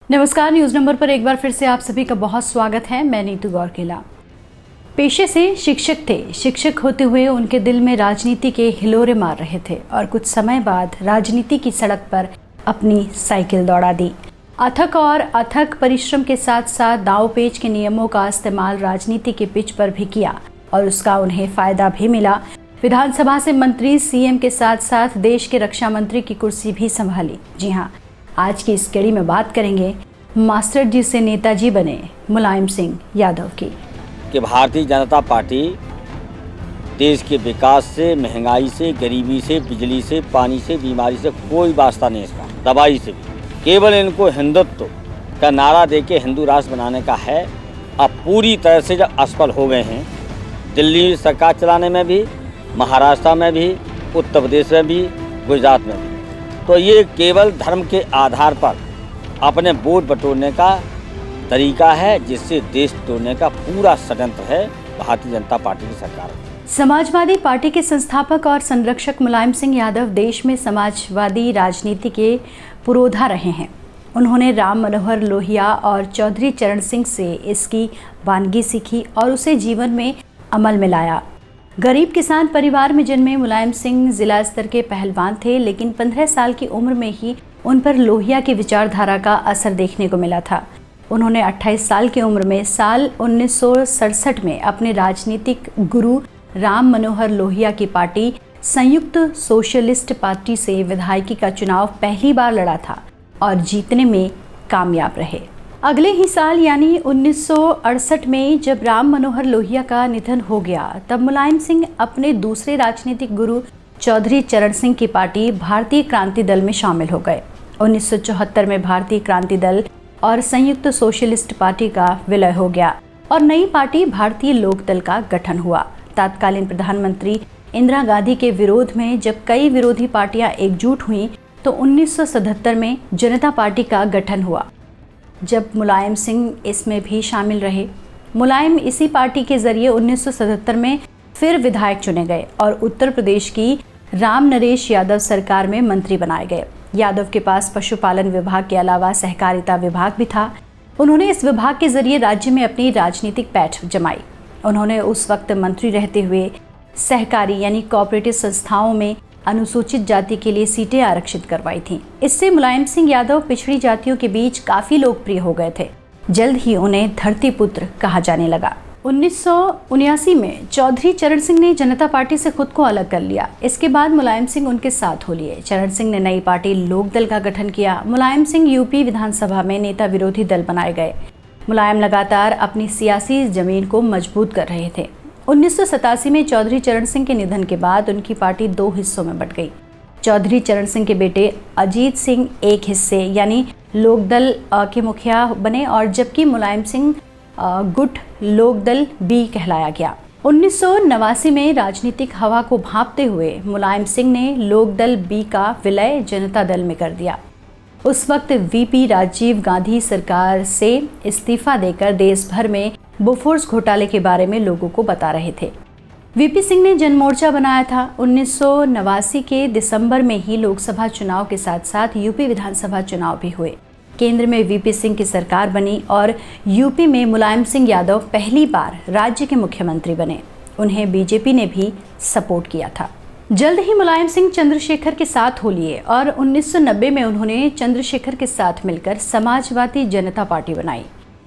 नमस्कार, news number पर एक बार फिर से आप सभी का बहुत स्वागत है। मैं नीतू गौरकिला। पेशे से शिक्षक थे। शिक्षक होते हुए उनके दिल में राजनीति के हिलोरे मार रहे थे और कुछ समय बाद राजनीति की सड़क पर अपनी साइकिल दौड़ा दी। अथक परिश्रम के साथ साथ दांव पेच के नियमों का इस्तेमाल राजनीति के पिच पर भी किया और उसका उन्हें फायदा भी मिला। विधानसभा से मंत्री, सीएम के साथ साथ देश के रक्षा मंत्री की कुर्सी भी संभाली। जी हाँ, आज की इस कड़ी में बात करेंगे मास्टर जी से नेताजी बने मुलायम सिंह यादव की। कि भारतीय जनता पार्टी देश के विकास से, महंगाई से, गरीबी से, बिजली से, पानी से, बीमारी से कोई वास्ता नहीं इसका, दवाई से भी। केवल इनको हिंदुत्व का नारा देके हिंदू राष्ट्र बनाने का है। अब पूरी तरह से जब असफल हो गए हैं, दिल्ली सरकार चलाने में भी, महाराष्ट्र में भी, उत्तर प्रदेश में भी, गुजरात में भी, तो ये केवल धर्म के आधार पर अपने वोट बटोरने का तरीका है, जिससे देश तोड़ने का पूरा षड्यंत्र है भारतीय जनता पार्टी की सरकार। समाजवादी पार्टी के संस्थापक और संरक्षक मुलायम सिंह यादव देश में समाजवादी राजनीति के पुरोधा रहे हैं। उन्होंने राम मनोहर लोहिया और चौधरी चरण सिंह से इसकी वानगी सीखी और उसे जीवन में अमल में लाया। गरीब किसान परिवार में जन्मे मुलायम सिंह जिला स्तर के पहलवान थे, लेकिन 15 साल की उम्र में ही उन पर लोहिया की विचारधारा का असर देखने को मिला था। उन्होंने 28 साल की उम्र में साल 1967 में अपने राजनीतिक गुरु राम मनोहर लोहिया की पार्टी संयुक्त सोशलिस्ट पार्टी से विधायकी का चुनाव पहली बार लड़ा था और जीतने में कामयाब रहे। अगले ही साल यानी 1968 में जब राम मनोहर लोहिया का निधन हो गया, तब मुलायम सिंह अपने दूसरे राजनीतिक गुरु चौधरी चरण सिंह की पार्टी भारतीय क्रांति दल में शामिल हो गए। 1974 में भारतीय क्रांति दल और संयुक्त सोशलिस्ट पार्टी का विलय हो गया और नई पार्टी भारतीय लोक दल का गठन हुआ। तत्कालीन प्रधानमंत्री इंदिरा गांधी के विरोध में जब कई विरोधी पार्टियां एकजुट हुईं, तो 1977 में जनता पार्टी का गठन हुआ, जब मुलायम सिंह इसमें भी शामिल रहे। मुलायम इसी पार्टी के जरिए 1977 में फिर विधायक चुने गए और उत्तर प्रदेश की राम नरेश यादव सरकार में मंत्री बनाए गए। यादव के पास पशुपालन विभाग के अलावा सहकारिता विभाग भी था। उन्होंने इस विभाग के जरिए राज्य में अपनी राजनीतिक पैठ जमाई। उन्होंने उस वक्त मंत्री रहते हुए सहकारी यानी कोऑपरेटिव संस्थाओं में अनुसूचित जाति के लिए सीटें आरक्षित करवाई थीं। इससे मुलायम सिंह यादव पिछड़ी जातियों के बीच काफी लोकप्रिय हो गए थे। जल्द ही उन्हें धरती पुत्र कहा जाने लगा। 1979 में चौधरी चरण सिंह ने जनता पार्टी से खुद को अलग कर लिया। इसके बाद मुलायम सिंह उनके साथ हो लिए। चरण सिंह ने नई पार्टी लोक दल का गठन किया। मुलायम सिंह यूपी विधानसभा में नेता विरोधी दल बनाए गए। मुलायम लगातार अपनी सियासी जमीन को मजबूत कर रहे थे। 1987 में चौधरी चरण सिंह के निधन के बाद उनकी पार्टी 2 हिस्सों में बंट गई। चौधरी चरण सिंह के बेटे अजीत सिंह एक हिस्से यानी लोकदल के मुखिया बने और जबकि मुलायम सिंह गुट लोकदल बी कहलाया गया। 1989 में राजनीतिक हवा को भांपते हुए मुलायम सिंह ने लोकदल बी का विलय जनता दल में कर दिया। उस वक्त वीपी राजीव गांधी सरकार से इस्तीफा देकर देश भर में बोफोर्स घोटाले के बारे में लोगों को बता रहे थे। वीपी सिंह ने जनमोर्चा बनाया था। 1989 के दिसंबर में ही लोकसभा चुनाव के साथ साथ यूपी विधानसभा चुनाव भी हुए। केंद्र में वीपी सिंह की सरकार बनी और यूपी में मुलायम सिंह यादव पहली बार राज्य के मुख्यमंत्री बने। उन्हें बीजेपी ने भी सपोर्ट किया था। जल्द ही मुलायम सिंह चंद्रशेखर के साथ हो लिए और 1990 में उन्होंने चंद्रशेखर के साथ मिलकर समाजवादी जनता पार्टी बनाई।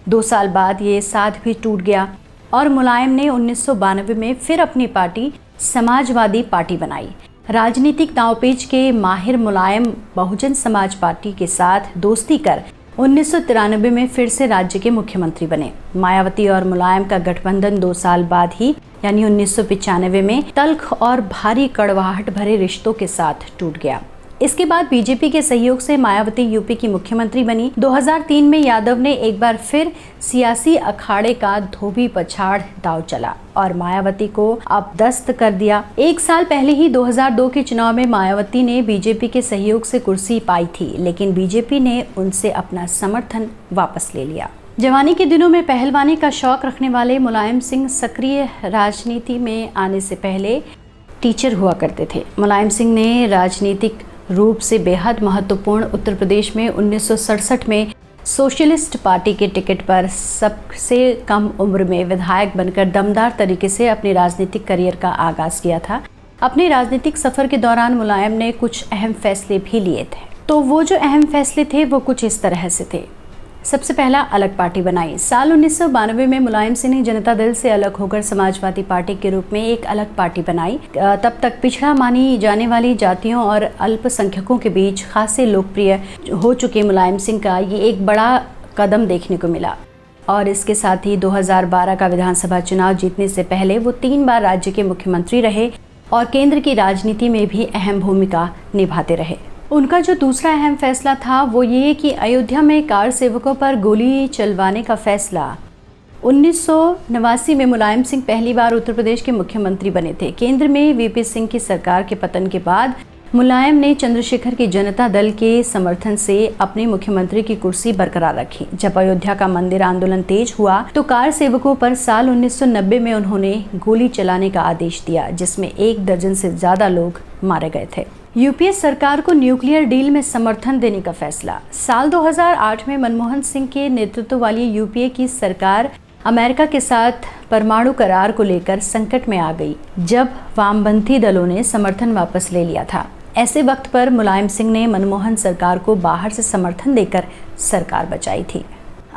2 साल बाद ये साथ भी टूट गया और मुलायम ने 1992 में फिर अपनी पार्टी समाजवादी पार्टी बनाई। राजनीतिक दांवपेच के माहिर मुलायम बहुजन समाज पार्टी के साथ दोस्ती कर 1993 में फिर से राज्य के मुख्यमंत्री बने। मायावती और मुलायम का गठबंधन 2 साल बाद ही यानी 1995 में तल्ख और भारी कड़वाहट भरे रिश्तों के साथ टूट गया। इसके बाद बीजेपी के सहयोग से मायावती यूपी की मुख्यमंत्री बनी। 2003 में यादव ने एक बार फिर सियासी अखाड़े का धोबी पछाड़ दांव चला और मायावती को अपदस्थ कर दिया। 1 साल पहले ही 2002 के चुनाव में मायावती ने बीजेपी के सहयोग से कुर्सी पाई थी, लेकिन बीजेपी ने उनसे अपना समर्थन वापस ले लिया। जवानी के दिनों में पहलवानी का शौक रखने वाले मुलायम सिंह सक्रिय राजनीति में आने से पहले टीचर हुआ करते थे। मुलायम सिंह ने राजनीतिक रूप से बेहद महत्वपूर्ण उत्तर प्रदेश में 1967 में सोशलिस्ट पार्टी के टिकट पर सबसे कम उम्र में विधायक बनकर दमदार तरीके से अपने राजनीतिक करियर का आगाज किया था। अपने राजनीतिक सफर के दौरान मुलायम ने कुछ अहम फैसले भी लिए थे। तो वो जो अहम फैसले थे वो कुछ इस तरह से थे। सबसे पहला, अलग पार्टी बनाई। साल 1992 में मुलायम सिंह ने जनता दल से अलग होकर समाजवादी पार्टी के रूप में एक अलग पार्टी बनाई। तब तक पिछड़ा मानी जाने वाली जातियों और अल्पसंख्यकों के बीच खासे लोकप्रिय हो चुके मुलायम सिंह का ये एक बड़ा कदम देखने को मिला। और इसके साथ ही 2012 का विधानसभा चुनाव जीतने से पहले वो 3 बार राज्य के मुख्यमंत्री रहे और केंद्र की राजनीति में भी अहम भूमिका निभाते रहे। उनका जो दूसरा अहम फैसला था वो ये कि अयोध्या में कार सेवकों पर गोली चलवाने का फैसला। 1989 में मुलायम सिंह पहली बार उत्तर प्रदेश के मुख्यमंत्री बने थे। केंद्र में वीपी सिंह की सरकार के पतन के बाद मुलायम ने चंद्रशेखर की जनता दल के समर्थन से अपनी मुख्यमंत्री की कुर्सी बरकरार रखी। जब अयोध्या का मंदिर आंदोलन तेज हुआ तो कार सेवकों पर साल 1990 में उन्होंने गोली चलाने का आदेश दिया, जिसमें 1 दर्जन से ज्यादा लोग मारे गए थे। यूपीए सरकार को न्यूक्लियर डील में समर्थन देने का फैसला। साल 2008 में मनमोहन सिंह के नेतृत्व वाली यूपीए की सरकार अमेरिका के साथ परमाणु करार को लेकर संकट में आ गई, जब वामपंथी दलों ने समर्थन वापस ले लिया था। ऐसे वक्त पर मुलायम सिंह ने मनमोहन सरकार को बाहर से समर्थन देकर सरकार बचाई थी।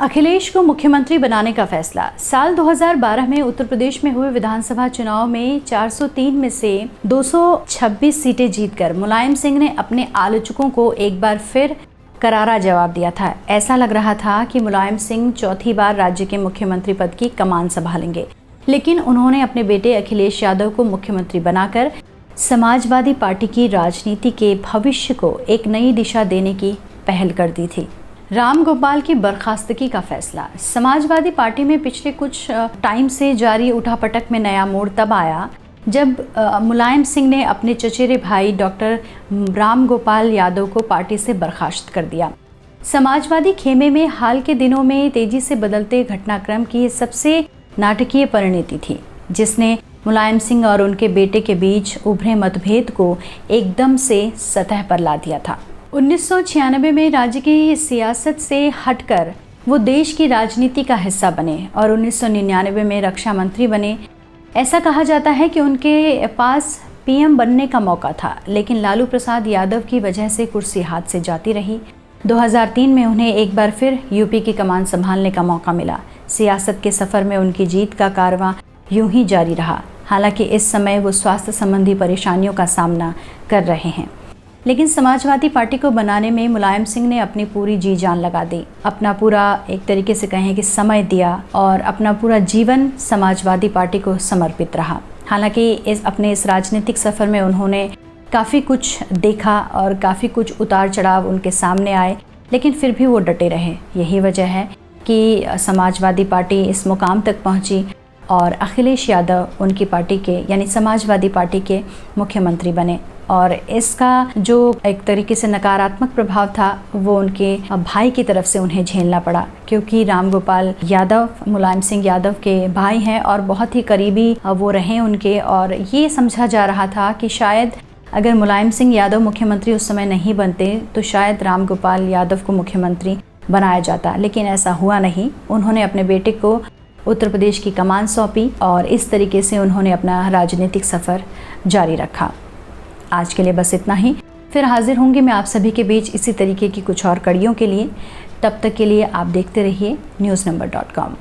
अखिलेश को मुख्यमंत्री बनाने का फैसला। साल 2012 में उत्तर प्रदेश में हुए विधानसभा चुनाव में 403 में से 226 सीटें जीतकर मुलायम सिंह ने अपने आलोचकों को एक बार फिर करारा जवाब दिया था। ऐसा लग रहा था कि मुलायम सिंह चौथी बार राज्य के मुख्यमंत्री पद की कमान संभालेंगे, लेकिन उन्होंने अपने बेटे अखिलेश यादव को मुख्यमंत्री बनाकर समाजवादी पार्टी की राजनीति के भविष्य को एक नई दिशा देने की पहल कर दी थी। राम गोपाल की बर्खास्तगी का फैसला। समाजवादी पार्टी में पिछले कुछ टाइम से जारी उठापटक में नया मोड़ तब आया जब मुलायम सिंह ने अपने चचेरे भाई डॉक्टर राम गोपाल यादव को पार्टी से बर्खास्त कर दिया। समाजवादी खेमे में हाल के दिनों में तेजी से बदलते घटनाक्रम की सबसे नाटकीय परिणति थी, जिसने मुलायम सिंह और उनके बेटे के बीच उभरे मतभेद को एकदम से सतह पर ला दिया था। 1996 में राज्य की सियासत से हटकर वो देश की राजनीति का हिस्सा बने और 1999 में रक्षा मंत्री बने। ऐसा कहा जाता है कि उनके पास पीएम बनने का मौका था, लेकिन लालू प्रसाद यादव की वजह से कुर्सी हाथ से जाती रही। 2003 में उन्हें एक बार फिर यूपी की कमान संभालने का मौका मिला। सियासत के सफ़र में उनकी जीत का कारवां यूं ही जारी रहा। हालांकि इस समय वो स्वास्थ्य संबंधी परेशानियों का सामना कर रहे हैं, लेकिन समाजवादी पार्टी को बनाने में मुलायम सिंह ने अपनी पूरी जी जान लगा दी, अपना पूरा एक तरीके से कहें कि समय दिया और अपना पूरा जीवन समाजवादी पार्टी को समर्पित रहा। हालांकि इस राजनीतिक सफ़र में उन्होंने काफ़ी कुछ देखा और काफ़ी कुछ उतार चढ़ाव उनके सामने आए, लेकिन फिर भी वो डटे रहे। यही वजह है कि समाजवादी पार्टी इस मुकाम तक पहुंची और अखिलेश यादव उनकी पार्टी के यानी समाजवादी पार्टी के मुख्यमंत्री बने। और इसका जो एक तरीके से नकारात्मक प्रभाव था वो उनके भाई की तरफ से उन्हें झेलना पड़ा, क्योंकि राम गोपाल यादव मुलायम सिंह यादव के भाई हैं और बहुत ही करीबी वो रहे उनके। और ये समझा जा रहा था कि शायद अगर मुलायम सिंह यादव मुख्यमंत्री उस समय नहीं बनते तो शायद राम गोपाल यादव को मुख्यमंत्री बनाया जाता, लेकिन ऐसा हुआ नहीं। उन्होंने अपने बेटे को उत्तर प्रदेश की कमान सौंपी और इस तरीके से उन्होंने अपना राजनीतिक सफ़र जारी रखा। आज के लिए बस इतना ही। फिर हाजिर होंगे मैं आप सभी के बीच इसी तरीके की कुछ और कड़ियों के लिए। तब तक के लिए आप देखते रहिए newsnumber.com।